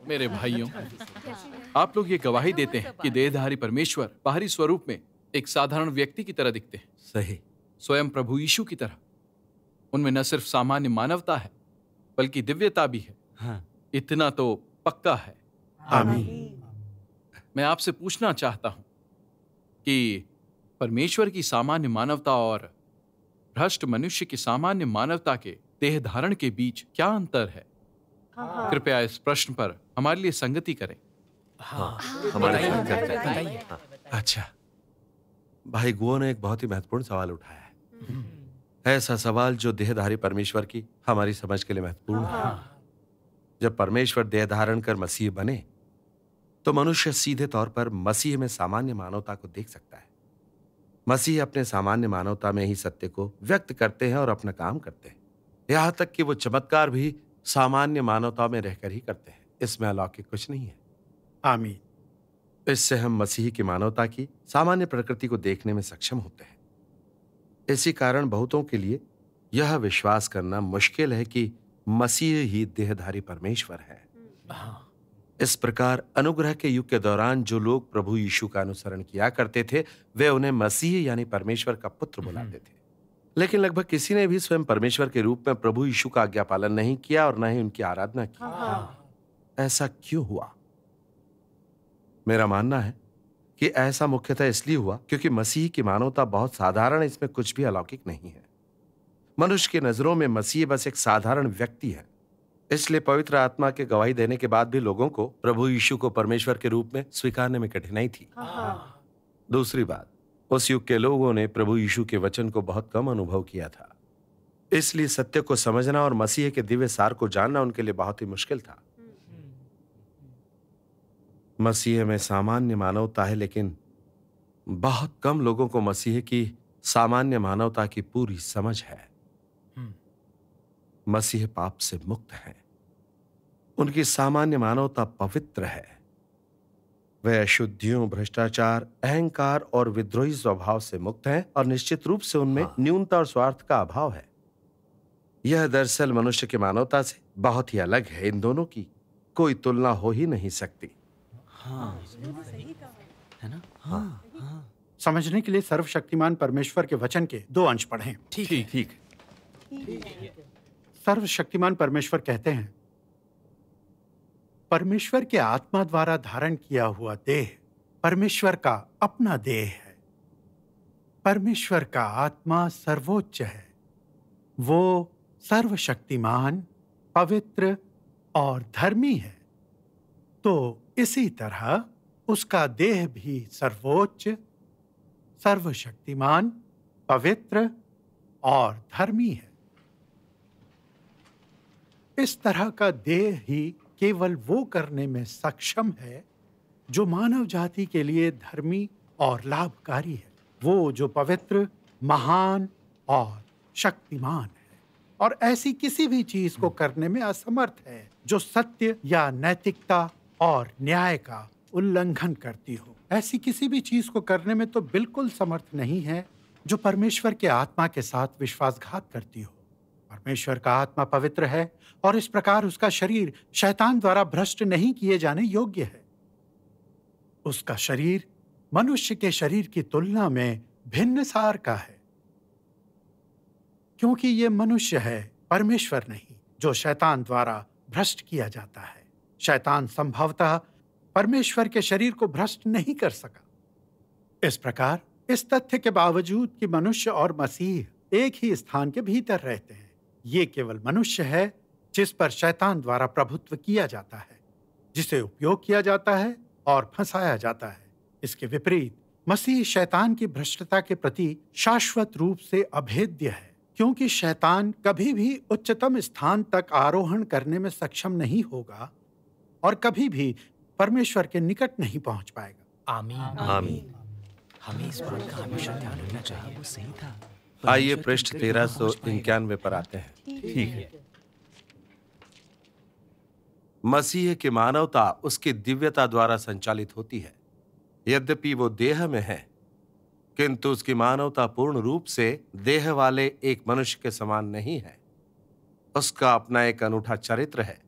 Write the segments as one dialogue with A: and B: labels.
A: मेरे भाइयों, आप लोग ये गवाही देते हैं कि देहधारी परमेश्वर बाहरी स्वरूप में एक साधारण व्यक्ति की तरह दिखते हैं,
B: सही।
A: स्वयं प्रभु यीशु की तरह। उनमें न सिर्फ सामान्य मानवता है बल्कि दिव्यता भी है।
B: हाँ।
A: इतना तो पक्का है।
B: आमीन।
A: मैं आपसे पूछना चाहता हूं कि परमेश्वर की सामान्य मानवता और भ्रष्ट मनुष्य की सामान्य मानवता के देह धारण के बीच क्या अंतर है? कृपया इस प्रश्न पर हमारे लिए संगति करें।
B: हमारे साथ चर्चा कीजिए। हाँ। अच्छा, भाई गुओ ने एक बहुत ही महत्वपूर्ण सवाल उठाया है। ऐसा सवाल जो देहधारी परमेश्वर की हमारी समझ के लिए महत्वपूर्ण है। जब परमेश्वर देह धारण कर मसीह बने तो मनुष्य सीधे तौर पर मसीह में सामान्य मानवता को देख सकता है। मसीह अपने सामान्य मानवता में ही सत्य को व्यक्त करते हैं और अपना काम करते हैं। यहां तक कि वो चमत्कार भी सामान्य मानवता में रहकर ही करते हैं। इसमें अलौकिक कुछ नहीं है।
C: आमीन।
B: इससे हम मसीह की मानवता की सामान्य प्रकृति को देखने में सक्षम होते हैं। इसी कारण बहुतों के लिए यह विश्वास करना मुश्किल है कि मसीह ही देहधारी परमेश्वर है। इस प्रकार अनुग्रह के युग के दौरान जो लोग प्रभु यीशु का अनुसरण किया करते थे वे उन्हें मसीह यानी परमेश्वर का पुत्र बुलाते थे। लेकिन लगभग किसी ने भी स्वयं परमेश्वर के रूप में प्रभु यीशु का आज्ञा पालन नहीं किया और न ही उनकी आराधना की। ऐसा क्यों हुआ? मेरा मानना है कि ऐसा मुख्यतः इसलिए हुआ क्योंकि मसीह की मानवता बहुत साधारण, इसमें कुछ भी अलौकिक नहीं है। मनुष्य की नजरों में मसीह बस एक साधारण व्यक्ति है। इसलिए पवित्र आत्मा के गवाही देने के बाद भी लोगों को प्रभु यीशु को परमेश्वर के रूप में स्वीकारने में कठिनाई थी। दूसरी बात, उस युग के लोगों ने प्रभु यीशु के वचन को बहुत कम अनुभव किया था। इसलिए सत्य को समझना और मसीह के दिव्य सार को जानना उनके लिए बहुत ही मुश्किल था। मसीह में सामान्य मानवता है, लेकिन बहुत कम लोगों को मसीह की सामान्य मानवता की पूरी समझ है। मसीह पाप से मुक्त है। उनकी सामान्य मानवता पवित्र है। वे अशुद्धियों, भ्रष्टाचार, अहंकार और विद्रोही स्वभाव से मुक्त हैं और निश्चित रूप से उनमें न्यूनता और स्वार्थ का अभाव है। यह दरअसल मनुष्य की मानवता से बहुत ही अलग है। इन दोनों की कोई तुलना हो ही नहीं सकती।
C: है ना? समझने के लिए सर्वशक्तिमान परमेश्वर के वचन के 2 अंश पढ़ें।
A: ठीक।
C: सर्वशक्तिमान परमेश्वर कहते हैं, परमेश्वर के आत्मा द्वारा धारण किया हुआ देह परमेश्वर का अपना देह है। परमेश्वर का आत्मा सर्वोच्च है। वो सर्वशक्तिमान, पवित्र और धर्मी है। तो इसी तरह उसका देह भी सर्वोच्च, सर्वशक्तिमान, पवित्र और धर्मी है। इस तरह का देह ही केवल वो करने में सक्षम है जो मानव जाति के लिए धर्मी और लाभकारी है। वो जो पवित्र, महान और शक्तिमान है और ऐसी किसी भी चीज को करने में असमर्थ है जो सत्य या नैतिकता और न्याय का उल्लंघन करती हो। ऐसी किसी भी चीज को करने में तो बिल्कुल समर्थ नहीं है जो परमेश्वर के आत्मा के साथ विश्वासघात करती हो। परमेश्वर का आत्मा पवित्र है और इस प्रकार उसका शरीर शैतान द्वारा भ्रष्ट नहीं किए जाने योग्य है। उसका शरीर मनुष्य के शरीर की तुलना में भिन्न सार का है, क्योंकि ये मनुष्य है, परमेश्वर नहीं, जो शैतान द्वारा भ्रष्ट किया जाता है। शैतान संभवतः परमेश्वर के शरीर को भ्रष्ट नहीं कर सका। इस प्रकार इस तथ्य के बावजूद कि मनुष्य और मसीह एक ही स्थान के भीतर रहते हैं, ये केवल मनुष्य है जिस पर शैतान द्वारा प्रभुत्व किया जाता है, जिसे उपयोग किया जाता है और फंसाया जाता है। इसके विपरीत मसीह शैतान की भ्रष्टता के प्रति शाश्वत रूप से अभेद्य है, क्योंकि शैतान कभी भी उच्चतम स्थान तक आरोहण करने में सक्षम नहीं होगा और कभी भी परमेश्वर के निकट नहीं पहुंच पाएगा।
D: आमीन।
B: आमीन।
D: हमें इस बात का हमेशा ध्यान रखना चाहिए। वो सही था।
B: आइए पृष्ठ 1391 पर आते हैं। ठीक है। मसीह की मानवता उसकी दिव्यता द्वारा संचालित होती है। यद्यपि वो देह में है, किंतु उसकी मानवता पूर्ण रूप से देह वाले एक मनुष्य के समान नहीं है। उसका अपना एक अनूठा चरित्र है।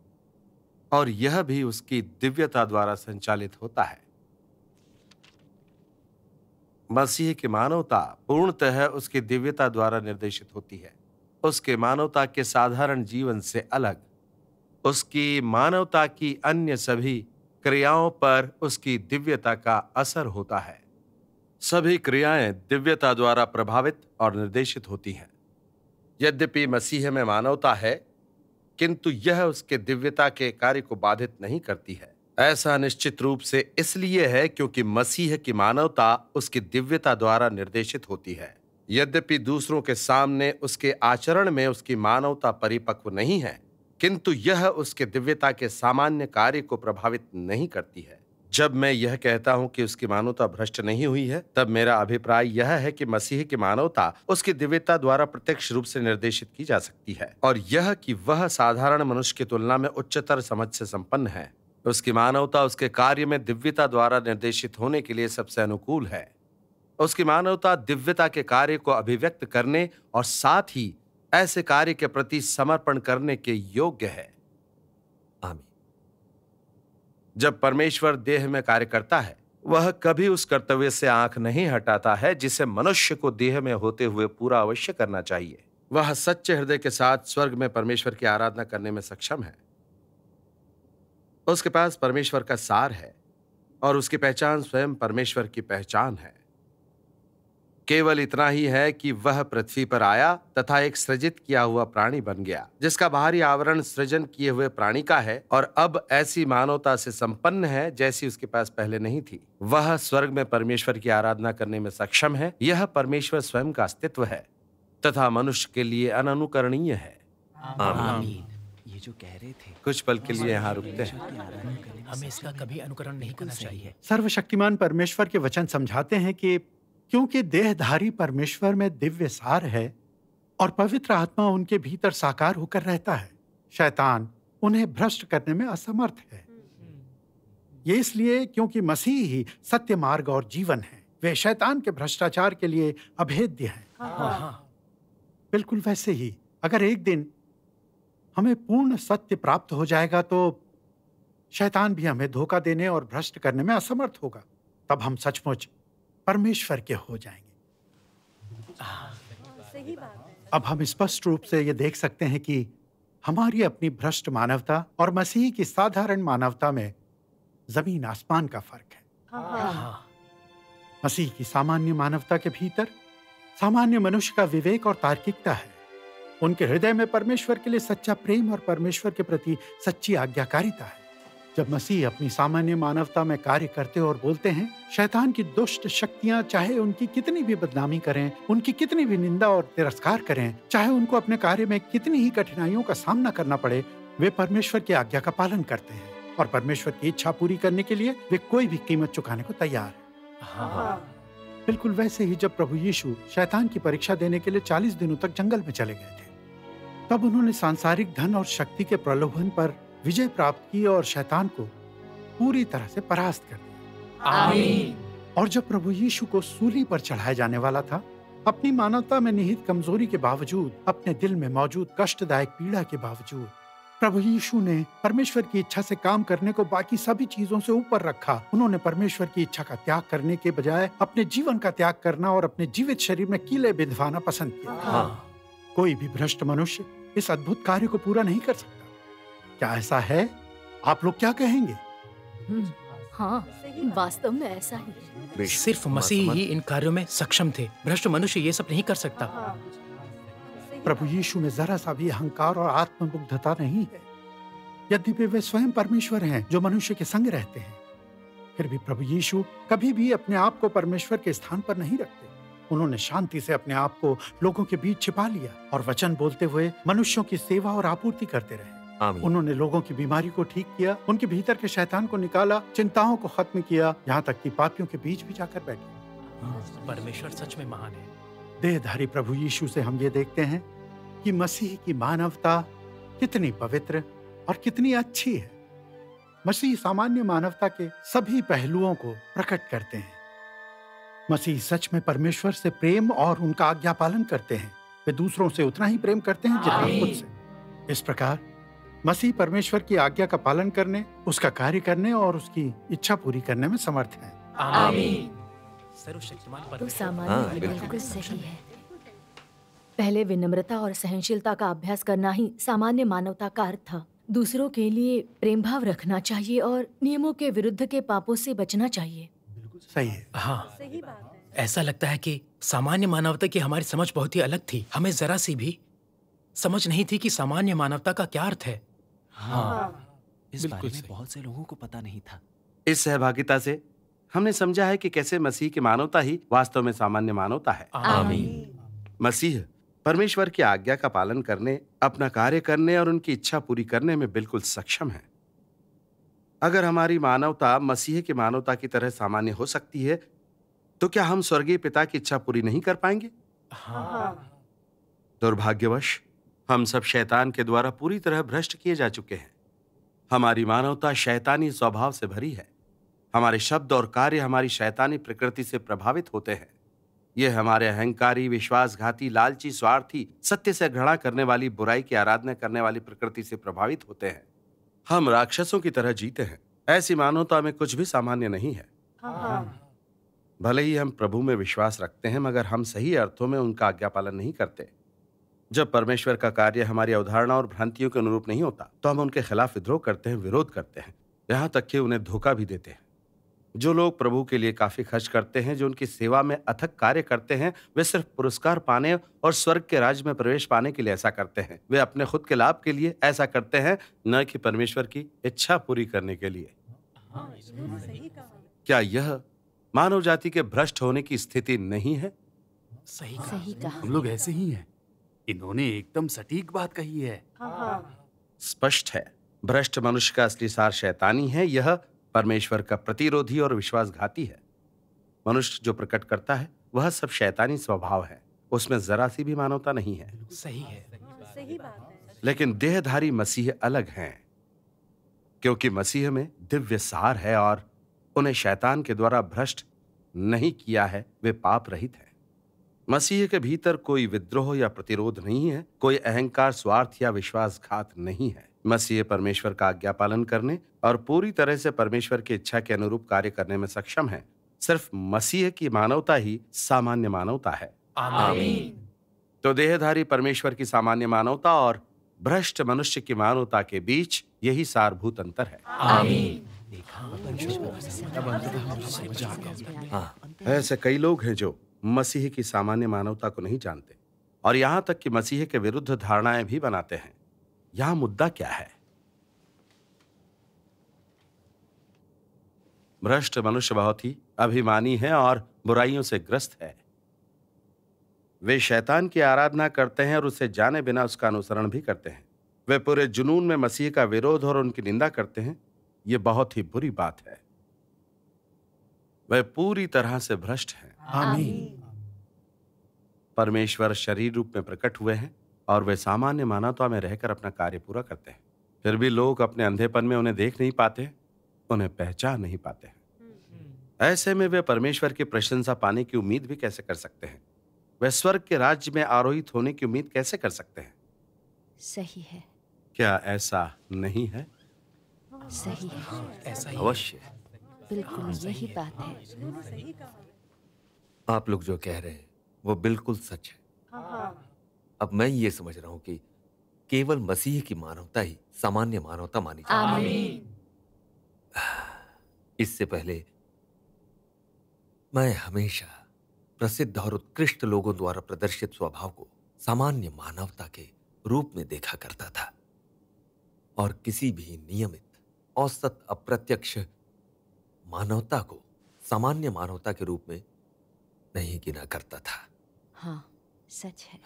B: और यह भी उसकी दिव्यता द्वारा संचालित होता है। मसीह की मानवता पूर्णतः उसकी दिव्यता द्वारा निर्देशित होती है। उसके मानवता के साधारण जीवन से अलग उसकी मानवता की अन्य सभी क्रियाओं पर उसकी दिव्यता का असर होता है। सभी क्रियाएं दिव्यता द्वारा प्रभावित और निर्देशित होती हैं। यद्यपि मसीह में मानवता है, किंतु यह उसके दिव्यता के कार्य को बाधित नहीं करती है। ऐसा निश्चित रूप से इसलिए है क्योंकि मसीह की मानवता उसकी दिव्यता द्वारा निर्देशित होती है। यद्यपि दूसरों के सामने उसके आचरण में उसकी मानवता परिपक्व नहीं है, किंतु यह उसके दिव्यता के सामान्य कार्य को प्रभावित नहीं करती है। जब मैं यह कहता हूं कि उसकी मानवता भ्रष्ट नहीं हुई है, तब मेरा अभिप्राय यह है कि मसीह की मानवता उसकी दिव्यता द्वारा प्रत्यक्ष रूप से निर्देशित की जा सकती है, और यह कि वह साधारण मनुष्य की तुलना में उच्चतर समझ से संपन्न है। उसकी मानवता उसके कार्य में दिव्यता द्वारा निर्देशित होने के लिए सबसे अनुकूल है। उसकी मानवता दिव्यता के कार्य को अभिव्यक्त करने और साथ ही ऐसे कार्य के प्रति समर्पण करने के योग्य है। आमीन। जब परमेश्वर देह में कार्य करता है, वह कभी उस कर्तव्य से आंख नहीं हटाता है जिसे मनुष्य को देह में होते हुए पूरा अवश्य करना चाहिए। वह सच्चे हृदय के साथ स्वर्ग में परमेश्वर की आराधना करने में सक्षम है। उसके पास परमेश्वर का सार है और उसकी पहचान स्वयं परमेश्वर की पहचान है। केवल इतना ही है कि वह पृथ्वी पर आया तथा एक सृजित किया हुआ प्राणी बन गया, जिसका बाहरी आवरण सृजन किए हुए प्राणी का है, और अब ऐसी मानवता से संपन्न है जैसी उसके पास पहले नहीं थी। वह स्वर्ग में परमेश्वर की आराधना करने में सक्षम है। यह परमेश्वर स्वयं का अस्तित्व है तथा मनुष्य के लिए अनुकरणीय है।
D: आमीन। ये जो कह रहे थे,
B: कुछ पल के लिए यहाँ रुकते हैं।
E: हमें इसका कभी अनुकरण नहीं करना चाहिए।
C: सर्वशक्तिमान परमेश्वर के वचन समझाते हैं कि क्योंकि देहधारी परमेश्वर में दिव्य सार है और पवित्र आत्मा उनके भीतर साकार होकर रहता है, शैतान उन्हें भ्रष्ट करने में असमर्थ है। ये इसलिए क्योंकि मसीह ही सत्य मार्ग और जीवन है। वे शैतान के भ्रष्टाचार के लिए अभेद्य हैं। बिल्कुल वैसे ही अगर एक दिन हमें पूर्ण सत्य प्राप्त हो जाएगा तो शैतान भी हमें धोखा देने और भ्रष्ट करने में असमर्थ होगा। तब हम सचमुच परमेश्वर के हो जाएंगे। अब हम स्पष्ट रूप से ये देख सकते हैं कि हमारी अपनी भ्रष्ट मानवता और मसीह की साधारण मानवता में जमीन आसमान का फर्क है। मसीह की सामान्य मानवता के भीतर सामान्य मनुष्य का विवेक और तार्किकता है। उनके हृदय में परमेश्वर के लिए सच्चा प्रेम और परमेश्वर के प्रति सच्ची आज्ञाकारिता है। जब मसीह अपनी सामान्य मानवता में कार्य करते और बोलते हैं, शैतान की दुष्ट शक्तियां चाहे उनकी कितनी भी बदनामी करें, उनकी कितनी भी निंदा और तिरस्कार करें, चाहे उनको अपने कार्य में कितनी ही कठिनाइयों का सामना करना पड़े, वे परमेश्वर की आज्ञा का पालन करते हैं और परमेश्वर की इच्छा पूरी करने के लिए वे कोई भी कीमत चुकाने को तैयार है। बिल्कुल वैसे ही जब प्रभु यीशु शैतान की परीक्षा देने के लिए 40 दिनों तक जंगल में चले गए थे, तब उन्होंने सांसारिक धन और शक्ति के प्रलोभन पर विजय प्राप्त की और शैतान को पूरी तरह से परास्त कर दिया।
E: आमीन।
C: और जब प्रभु यीशु को सूली पर चढ़ाया जाने वाला था, अपनी मानवता में निहित कमजोरी के बावजूद, अपने दिल में मौजूद कष्टदायक पीड़ा के बावजूद, प्रभु यीशु ने परमेश्वर की इच्छा से काम करने को बाकी सभी चीजों से ऊपर रखा। उन्होंने परमेश्वर की इच्छा का त्याग करने के बजाय अपने जीवन का त्याग करना और अपने जीवित शरीर में कीले बिंधवाना पसंद किया। कोई भी भ्रष्ट मनुष्य इस अद्भुत कार्य को पूरा नहीं कर सकता। क्या ऐसा है? आप लोग क्या कहेंगे?
F: हाँ, वास्तव में ऐसा ही।
E: सिर्फ मसीह ही इन कार्यों में सक्षम थे। भ्रष्ट मनुष्य ये सब नहीं कर सकता।
C: प्रभु यीशु में जरा सा भी अहंकार और आत्ममुग्धता नहीं है। यद्यपि वे स्वयं परमेश्वर हैं जो मनुष्य के संग रहते हैं, फिर भी प्रभु यीशु कभी भी अपने आप को परमेश्वर के स्थान पर नहीं रखते। उन्होंने शांति से अपने आप को लोगों के बीच छिपा लिया और वचन बोलते हुए मनुष्यों की सेवा और आपूर्ति करते रहे। उन्होंने लोगों की बीमारी को ठीक किया, उनके भीतर के शैतान को निकाला, चिंताओं को खत्म किया, यहाँ तक कि पापियों के बीच भी जाकर बैठे।
E: परमेश्वर सच में महान है।
C: देहधारी प्रभु यीशु से हम ये देखते हैं कि मसीह की मानवता कितनी पवित्र और कितनी अच्छी है। मसीह सामान्य मानवता के सभी पहलुओं को प्रकट करते हैं। मसीह सच में परमेश्वर से प्रेम और उनका आज्ञा पालन करते हैं। वे दूसरों से उतना ही प्रेम करते हैं जितना खुद से। इस प्रकार मसीह परमेश्वर की आज्ञा का पालन करने, उसका कार्य करने और उसकी इच्छा पूरी करने में समर्थ है।
E: आमीन। सर्वशक्तिमान
F: तो
E: परमेश्वर।
F: सामान्य बिल्कुल सही है। पहले विनम्रता और सहनशीलता का अभ्यास करना ही सामान्य मानवता का अर्थ था। दूसरों के लिए प्रेम भाव रखना चाहिए और नियमों के विरुद्ध के पापों से बचना चाहिए।
C: सही है।
E: हाँ, ऐसा लगता है कि सामान्य मानवता की हमारी समझ बहुत ही अलग थी। हमें जरा सी भी समझ नहीं थी कि सामान्य मानवता का क्या अर्थ है।
D: इस बारे में बहुत से लोगों को पता नहीं था।
B: इस सहभागिता से हमने समझा है कि कैसे मसीह की मानवता ही वास्तव में सामान्य मानवता है।
E: आमीन।
B: मसीह परमेश्वर की आज्ञा का पालन करने, अपना कार्य करने और उनकी इच्छा पूरी करने में बिल्कुल सक्षम है। अगर हमारी मानवता मसीह की मानवता की तरह सामान्य हो सकती है, तो क्या हम स्वर्गीय पिता की इच्छा पूरी नहीं कर पाएंगे? दुर्भाग्यवश हम सब शैतान के द्वारा पूरी तरह भ्रष्ट किए जा चुके हैं। हमारी मानवता शैतानी स्वभाव से भरी है। हमारे शब्द और कार्य हमारी शैतानी प्रकृति से प्रभावित होते हैं। यह हमारे अहंकारी, विश्वासघाती, लालची, स्वार्थी, सत्य से घृणा करने वाली, बुराई की आराधना करने वाली प्रकृति से प्रभावित होते हैं। हम राक्षसों की तरह जीते हैं। ऐसी मानवता में कुछ भी सामान्य नहीं है। भले ही हम प्रभु में विश्वास रखते हैं, मगर हम सही अर्थों में उनका आज्ञा पालन नहीं करते। जब परमेश्वर का कार्य हमारी अवधारणा और भ्रांतियों के अनुरूप नहीं होता, तो हम उनके खिलाफ विद्रोह करते हैं, विरोध करते हैं, यहां तक कि उन्हें धोखा भी देते हैं। जो लोग प्रभु के लिए काफी खर्च करते हैं, जो उनकी सेवा में अथक कार्य करते हैं, वे सिर्फ पुरस्कार पाने और स्वर्ग के राज्य में प्रवेश पाने के लिए ऐसा करते हैं। वे अपने खुद के लाभ के लिए ऐसा करते हैं, न कि परमेश्वर की इच्छा पूरी करने के लिए। क्या यह मानव जाति के भ्रष्ट होने की स्थिति नहीं है?
E: सही
F: सही कहा।
G: हम लोग ऐसे ही हैं। इन्होंने एकदम सटीक बात कही है।
B: स्पष्ट है, भ्रष्ट मनुष्य का असली सार शैतानी है। यह परमेश्वर का प्रतिरोधी और विश्वासघाती है। मनुष्य जो प्रकट करता है वह सब शैतानी स्वभाव है। उसमें जरा सी भी मानवता नहीं है।
E: सही है।
B: लेकिन देहधारी मसीह अलग हैं, क्योंकि मसीह में दिव्य सार है और उन्हें शैतान के द्वारा भ्रष्ट नहीं किया है। वे पाप रहित हैं। मसीह के भीतर कोई विद्रोह या प्रतिरोध नहीं है, कोई अहंकार, स्वार्थ या विश्वासघात नहीं है। मसीह परमेश्वर का आज्ञा पालन करने और पूरी तरह से परमेश्वर की इच्छा के अनुरूप कार्य करने में सक्षम है। सिर्फ मसीह की मानवता ही सामान्य मानवता है।
E: आमीन।
B: तो देहधारी परमेश्वर की सामान्य मानवता और भ्रष्ट मनुष्य की मानवता के बीच यही सारभूत अंतर है।
E: आमीन।
B: ऐसे कई लोग हैं जो मसीह की सामान्य मानवता को नहीं जानते और यहां तक कि मसीह के विरुद्ध धारणाएं भी बनाते हैं। यहां मुद्दा क्या है? भ्रष्ट मनुष्य बहुत ही अभिमानी है और बुराइयों से ग्रस्त है। वे शैतान की आराधना करते हैं और उसे जाने बिना उसका अनुसरण भी करते हैं। वे पूरे जुनून में मसीह का विरोध और उनकी निंदा करते हैं। यह बहुत ही बुरी बात है। वे पूरी तरह से भ्रष्ट हैं।
C: आमीन।
B: परमेश्वर शरीर रूप में प्रकट हुए हैं और वे सामान्य मानवता में रहकर अपना कार्य पूरा करते हैं। फिर भी लोग अपने अंधेपन में उन्हें देख नहीं पाते, उन्हें पहचान नहीं पाते हैं। ऐसे में वे परमेश्वर की प्रशंसा पाने की उम्मीद भी कैसे कर सकते हैं? वे स्वर्ग के राज्य में आरोहित होने की उम्मीद कैसे कर सकते हैं?
F: सही है।
B: क्या ऐसा नहीं है?
F: सही है।
E: ऐसा ही
G: अवश्य।
F: बिल्कुल यही बात है।
H: आप लोग जो कह रहे हैं वो बिल्कुल सच है। अब मैं ये समझ रहा हूं कि केवल मसीह की मानवता ही सामान्य मानवता मानी जाती है।
F: आमीन।
H: इससे पहले मैं हमेशा प्रसिद्ध और उत्कृष्ट लोगों द्वारा प्रदर्शित स्वभाव को सामान्य मानवता के रूप में देखा करता था और किसी भी नियमित, औसत, अप्रत्यक्ष मानवता को सामान्य मानवता के रूप में नहीं गिना करता था।
F: हाँ, सच है।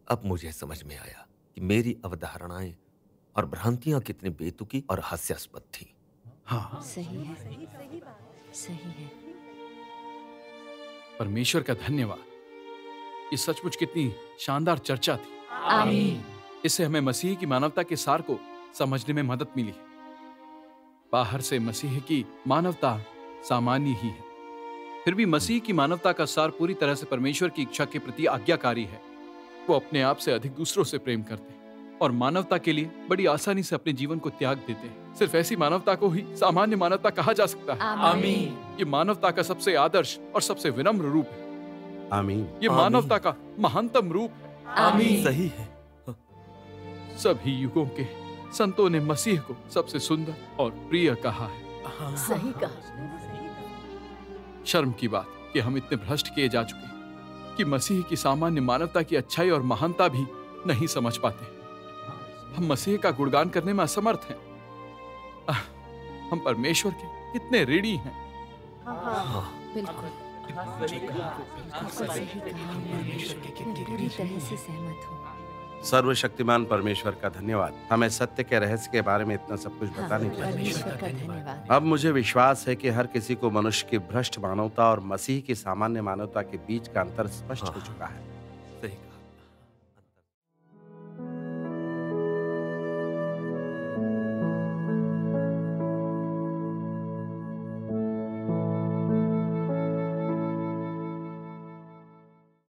H: अब मुझे समझ में आया कि मेरी अवधारणाएं और भ्रांतियां कितनी बेतुकी और हास्यास्पद थीं।
C: हाँ,
F: सही है। सही है।
A: परमेश्वर का धन्यवाद। ये सचमुच कितनी शानदार चर्चा थी।
F: आमीन।
A: इससे हमें मसीह की मानवता के सार को समझने में मदद मिली है। बाहर से मसीह की मानवता सामान्य ही है, फिर भी मसीह की मानवता का सार पूरी तरह से परमेश्वर की इच्छा के प्रति आज्ञाकारी है। वो अपने आप से अधिक दूसरों से प्रेम करते हैं। और मानवता के लिए बड़ी आसानी से अपने जीवन को त्याग देते हैं। सिर्फ ऐसी मानवता को ही सामान्य मानवता कहा जा सकता है।
E: आमीन।
A: ये मानवता का सबसे आदर्श और सबसे विनम्र रूप है।
B: आमीन।
A: ये मानवता का महानतम रूप है।
E: आमीन।
H: सही है।
A: सभी युगों के संतों ने मसीह को सबसे सुंदर और प्रिय कहा है।
F: सही कहा।
A: शर्म की बात कि हम इतने भ्रष्ट किए जा चुके हैं कि मसीह की सामान्य मानवता की अच्छाई और महानता भी नहीं समझ पाते। हम मसीह का गुणगान करने में असमर्थ हैं। हम परमेश्वर के कितने ऋणी हैं।
F: बिल्कुल सही कहा। मैं पूरी तरह से सहमत हूँ।
B: सर्वशक्तिमान परमेश्वर का धन्यवाद हमें सत्य के रहस्य के बारे में इतना सब कुछ बताने के लिए।
F: परमेश्वर का धन्यवाद।
B: अब मुझे विश्वास है कि हर किसी को मनुष्य की भ्रष्ट मानवता और मसीह की सामान्य मानवता के बीच का अंतर स्पष्ट हो चुका है।